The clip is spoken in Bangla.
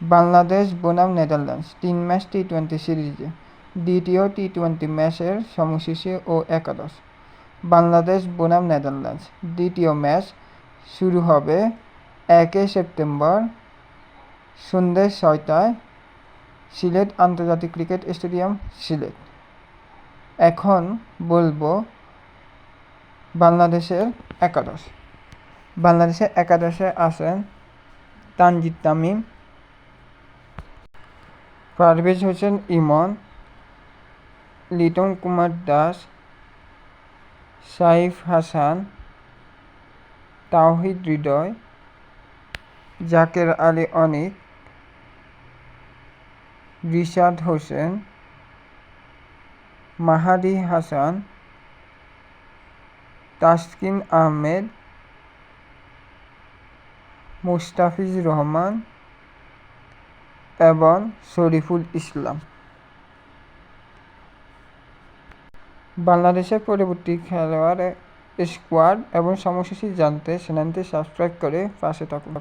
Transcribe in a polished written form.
বাংলাদেশ বনাম নেদারল্যান্ডস ৩ ম্যাচ টি-20 সিরিজে দ্বিতীয় টি-20 ম্যাচের সময়সূচি ও একাদশ। বাংলাদেশ বনাম নেদারল্যান্ডস দ্বিতীয় ম্যাচ শুরু হবে ১ সেপ্টেম্বর সন্ধ্যে ৬টায় সিলেট আন্তর্জাতিক ক্রিকেট স্টেডিয়াম, সিলেট। এখন বলবো বাংলাদেশের একাদশ। বাংলাদেশের একাদশে আছেন তানজিদ তামিম, পারভেজ হোসেন ইমন, লিটন কুমার দাস, সাইফ হাসান, তাওহিদ হৃদয়, জাকের আলী অনিক, রিশাদ হোসেন, মাহাদি হাসান, তাসকিন আহমেদ, মুস্তাফিজুর রহমান এবং শরীফুল ইসলাম। বাংলাদেশের পরবর্তী খেলোয়াড় স্কোয়াড এবং সময়সূচি জানতে চ্যানেলটি সাবস্ক্রাইব করে পাশে থাকুন।